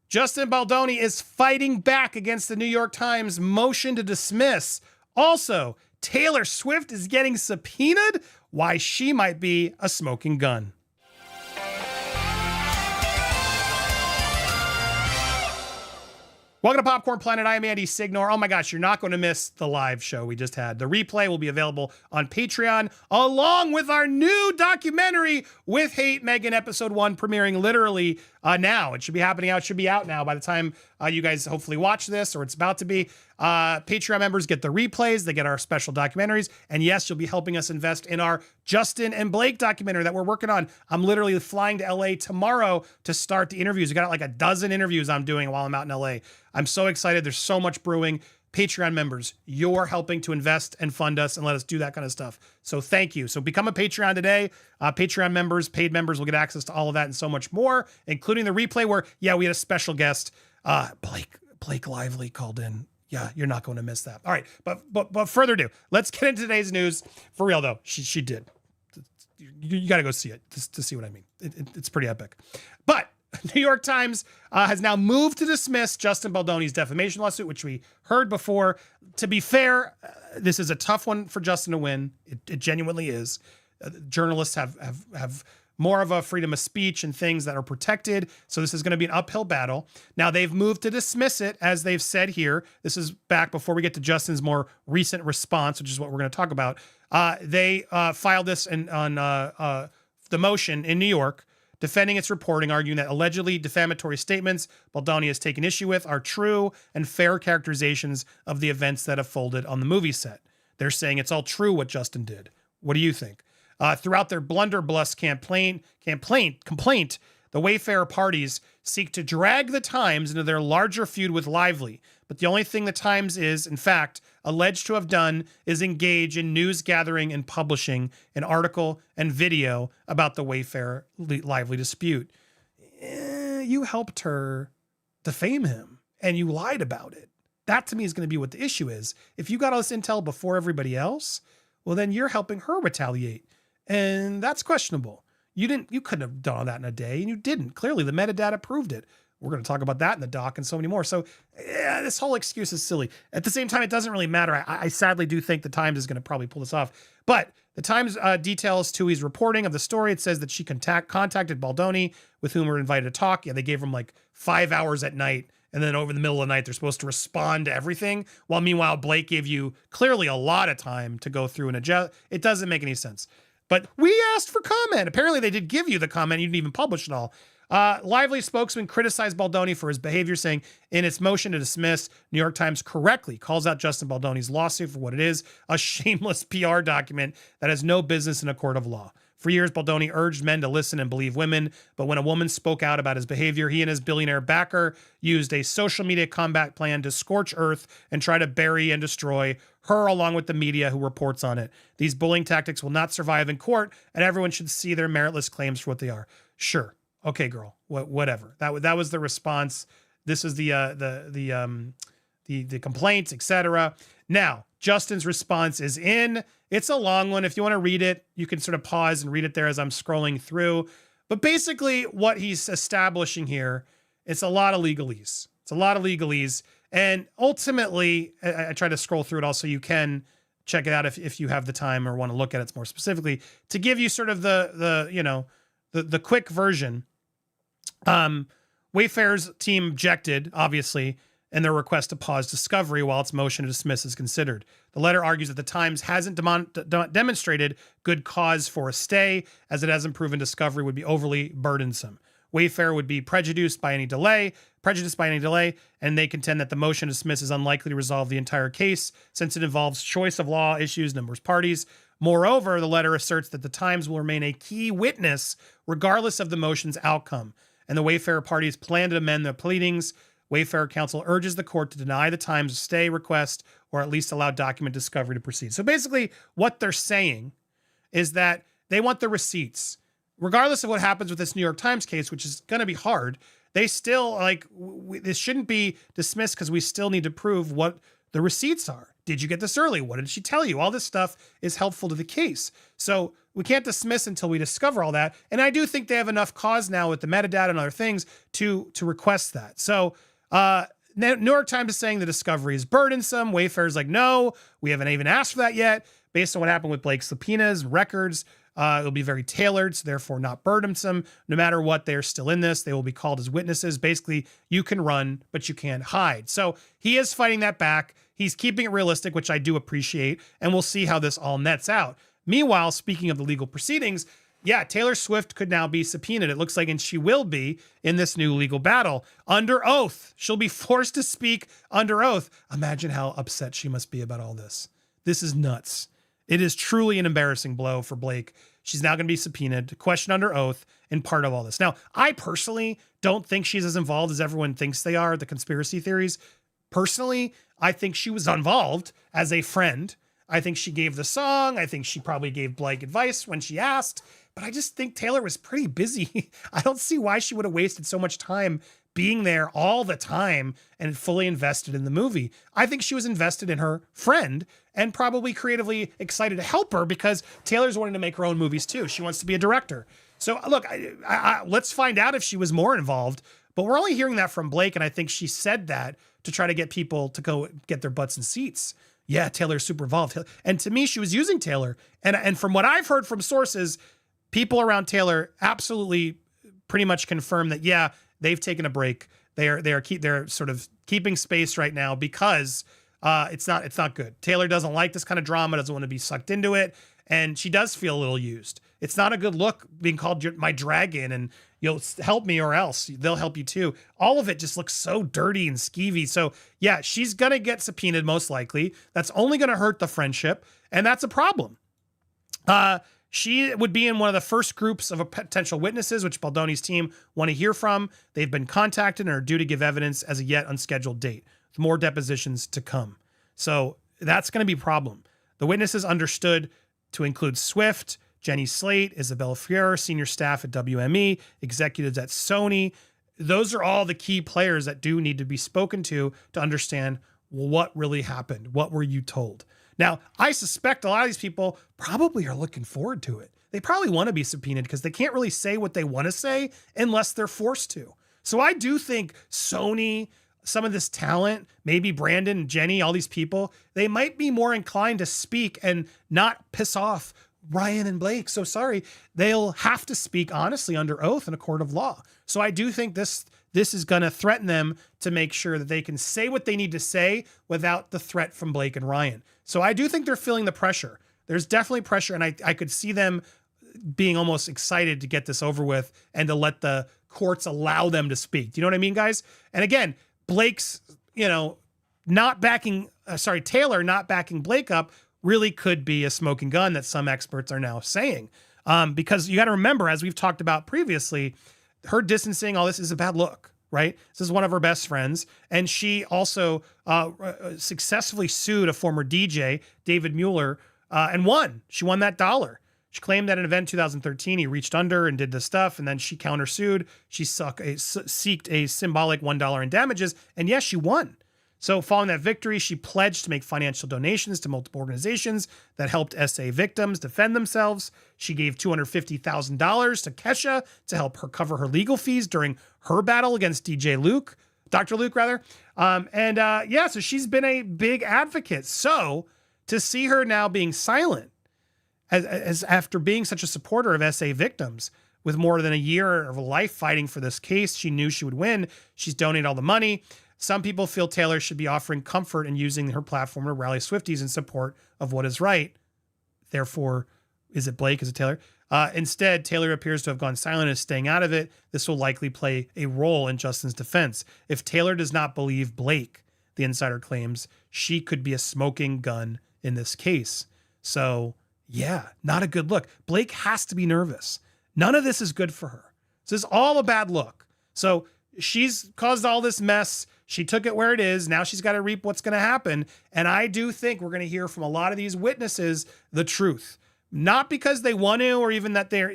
Justin Baldoni is fighting back against the New York Times motion to dismiss. Also, Taylor Swift is getting subpoenaed. Why she might be a smoking gun. Welcome to Popcorn Planet. I am Andy Signore. Oh my gosh, you're not going to miss the live show we just had. The replay will be available on Patreon, along with our new documentary, With Hate, Meghan, episode 1, premiering literally now. It should be happening out. It should be out now by the time you guys hopefully watch this, or it's about to be. Patreon members get the replays. They get our special documentaries. And yes, you'll be helping us invest in our Justin and Blake documentary that we're working on. I'm literally flying to LA tomorrow to start the interviews. We got like a dozen interviews I'm doing while I'm out in LA. I'm so excited. There's so much brewing. Patreon members, you're helping to invest and fund us and let us do that kind of stuff. So thank you. So become a Patreon today. Patreon members, paid members will get access to all of that and so much more, including the replay where, yeah, we had a special guest. Blake Lively called in. Yeah, you're not going to miss that. All right, but further ado, let's get into today's news. For real though, she did. You got to go see it to see what I mean. It's pretty epic. But New York Times has now moved to dismiss Justin Baldoni's defamation lawsuit, which we heard before. To be fair, this is a tough one for Justin to win. It genuinely is. Journalists have more of a freedom of speech and things that are protected. So this is going to be an uphill battle. Now they've moved to dismiss it, as they've said here. This is back before we get to Justin's more recent response, which is what we're going to talk about. They filed this on the motion in New York, defending its reporting, arguing that allegedly defamatory statements Baldoni has taken issue with are true and fair characterizations of the events that unfolded on the movie set. They're saying it's all true what Justin did. What do you think? Throughout their blunderbuss complaint, the Wayfarer parties seek to drag the Times into their larger feud with Lively. But the only thing the Times is, in fact, alleged to have done is engage in news gathering and publishing an article and video about the Wayfarer Lively dispute. You helped her defame him and you lied about it. That to me is going to be what the issue is. If you got all this intel before everybody else, well, then you're helping her retaliate. And that's questionable. You couldn't have done all that in a day, and you didn't. Clearly, the metadata proved it. We're going to talk about that in the doc and so many more. So yeah, this whole excuse is silly. At the same time, it doesn't really matter. I sadly do think the Times is going to probably pull this off. But the Times details Tui's reporting of the story. It says that she contacted Baldoni, with whom we're invited to talk. Yeah, they gave him like 5 hours at night. And then over the middle of the night, they're supposed to respond to everything. While meanwhile, Blake gave you clearly a lot of time to go through and adjust. It doesn't make any sense. But we asked for comment. Apparently they did give you the comment. You didn't even publish it all. Lively spokesman criticized Baldoni for his behavior, saying in its motion to dismiss, New York Times correctly calls out Justin Baldoni's lawsuit for what it is, a shameless PR document that has no business in a court of law. For years, Baldoni urged men to listen and believe women, but when a woman spoke out about his behavior, he and his billionaire backer used a social media combat plan to scorch earth and try to bury and destroy her along with the media who reports on it. These bullying tactics will not survive in court, and everyone should see their meritless claims for what they are. Sure. Okay, girl. Whatever. That was the response. This is the complaints, etc. Now, Justin's response is in. It's a long one. If you want to read it, you can sort of pause and read it there as I'm scrolling through. But basically what he's establishing here, it's a lot of legalese. It's a lot of legalese. And ultimately, I try to scroll through it all so you can check it out if you have the time or want to look at it more specifically. To give you sort of the quick version, Wayfarer's team objected, obviously, and their request to pause discovery while its motion to dismiss is considered. The letter argues that the Times hasn't demonstrated good cause for a stay, as it hasn't proven discovery would be overly burdensome. Wayfarer would be prejudiced by any delay, and they contend that the motion to dismiss is unlikely to resolve the entire case, since it involves choice of law issues, numerous parties. Moreover, the letter asserts that the Times will remain a key witness regardless of the motion's outcome, and the Wayfarer parties plan to amend their pleadings. Wayfarer counsel urges the court to deny the Times a stay request or at least allow document discovery to proceed. So basically what they're saying is that they want the receipts. Regardless of what happens with this New York Times case, which is going to be hard, they still this shouldn't be dismissed because we still need to prove what the receipts are. Did you get this early? What did she tell you? All this stuff is helpful to the case. So we can't dismiss until we discover all that. And I do think they have enough cause now with the metadata and other things to request that. So New York Times is saying the discovery is burdensome. Wayfair's like, no, we haven't even asked for that yet. Based on what happened with Blake's subpoenas, records, it'll be very tailored, so therefore not burdensome. No matter what, they're still in this. They will be called as witnesses. Basically, you can run, but you can't hide. So he is fighting that back. He's keeping it realistic, which I do appreciate, and we'll see how this all nets out. Meanwhile, speaking of the legal proceedings, yeah, Taylor Swift could now be subpoenaed. It looks like, and she will be in this new legal battle under oath. She'll be forced to speak under oath. Imagine how upset she must be about all this. This is nuts. It is truly an embarrassing blow for Blake. She's now going to be subpoenaed, questioned under oath, and part of all this. Now, I personally don't think she's as involved as everyone thinks they are, the conspiracy theories. Personally, I think she was involved as a friend. I think she gave the song. I think she probably gave Blake advice when she asked. But I just think Taylor was pretty busy. I don't see why she would have wasted so much time being there all the time and fully invested in the movie. I think she was invested in her friend and probably creatively excited to help her because Taylor's wanting to make her own movies too. She wants to be a director. So look, let's find out if she was more involved, but we're only hearing that from Blake. And I think she said that to try to get people to go get their butts in seats. Yeah, Taylor's super involved. And to me, she was using Taylor. And from what I've heard from sources, people around Taylor absolutely pretty much confirm that, yeah, they've taken a break. They're sort of keeping space right now because it's not good. Taylor doesn't like this kind of drama, doesn't want to be sucked into it, and she does feel a little used. It's not a good look being called my dragon and you'll help me or else they'll help you too. All of it just looks so dirty and skeevy. So yeah, she's gonna get subpoenaed most likely. That's only gonna hurt the friendship, and that's a problem. She would be in one of the first groups of potential witnesses, which Baldoni's team want to hear from. They've been contacted and are due to give evidence as a yet unscheduled date, with more depositions to come. So that's going to be a problem. The witnesses understood to include Swift, Jenny Slate, Isabella Ferrer, senior staff at WME, executives at Sony. Those are all the key players that do need to be spoken to understand, well, what really happened. What were you told? Now, I suspect a lot of these people probably are looking forward to it. They probably want to be subpoenaed because they can't really say what they want to say unless they're forced to. So I do think Sony, some of this talent, maybe Brandon, Jenny, all these people, they might be more inclined to speak and not piss off Ryan and Blake. So sorry, they'll have to speak honestly under oath in a court of law. So I do think this is going to threaten them to make sure that they can say what they need to say without the threat from Blake and Ryan. So I do think they're feeling the pressure. There's definitely pressure, and I could see them being almost excited to get this over with and to let the courts allow them to speak. Do you know what I mean, guys? And again, Blake's, Taylor not backing Blake up really could be a smoking gun that some experts are now saying. Because you got to remember, as we've talked about previously, her distancing, all this is a bad look, right? This is one of her best friends. And she also successfully sued a former DJ, David Mueller, and won. She won that dollar. She claimed that in an event in 2013, he reached under and did this stuff, and then she countersued. She seeked a symbolic $1 in damages, and yes, she won. So following that victory, she pledged to make financial donations to multiple organizations that helped SA victims defend themselves. She gave $250,000 to Kesha to help her cover her legal fees during her battle against Dr. Luke. So she's been a big advocate. So to see her now being silent, as after being such a supporter of SA victims, with more than a year of life fighting for this case, she knew she would win. She's donated all the money. Some people feel Taylor should be offering comfort and using her platform to rally Swifties in support of what is right. Therefore, is it Blake? Is it Taylor? Instead, Taylor appears to have gone silent and is staying out of it. This will likely play a role in Justin's defense. If Taylor does not believe Blake, the insider claims, she could be a smoking gun in this case. So, yeah, not a good look. Blake has to be nervous. None of this is good for her. This is all a bad look. So she's caused all this mess. She took it where it is. Now she's got to reap what's going to happen. And I do think we're going to hear from a lot of these witnesses the truth. Not because they want to or even that they're,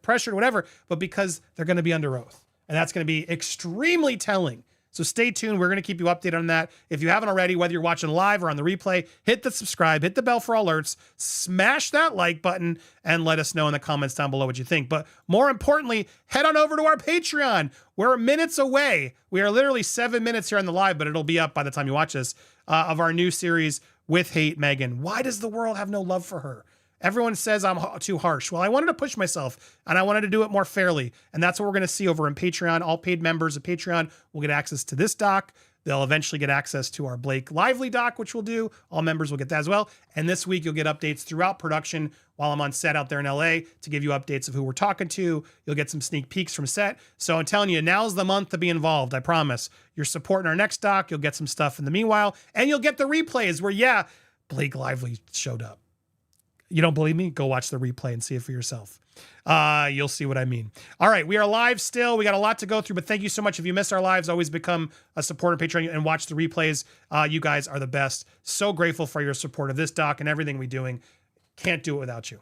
pressured or whatever, but because they're going to be under oath. And that's going to be extremely telling So stay tuned. We're going to keep you updated on that. If you haven't already, whether you're watching live or on the replay, hit the subscribe, hit the bell for alerts, smash that like button, and let us know in the comments down below what you think. But more importantly, head on over to our Patreon. We're minutes away. We are literally 7 minutes here on the live, but it'll be up by the time you watch this, of our new series with Hate Meghan. Why does the world have no love for her? Everyone says I'm too harsh. Well, I wanted to push myself and I wanted to do it more fairly. And that's what we're going to see over in Patreon. All paid members of Patreon will get access to this doc. They'll eventually get access to our Blake Lively doc, which we'll do. All members will get that as well. And this week you'll get updates throughout production while I'm on set out there in LA to give you updates of who we're talking to. You'll get some sneak peeks from set. So I'm telling you, now's the month to be involved. I promise. You're supporting our next doc. You'll get some stuff in the meanwhile. And you'll get the replays where, yeah, Blake Lively showed up. You don't believe me? Go watch the replay and see it for yourself. You'll see what I mean. All right, we are live still. We got a lot to go through, but thank you so much. If you missed our lives, always become a supporter on Patreon and watch the replays. You guys are the best. So grateful for your support of this doc and everything we're doing. Can't do it without you.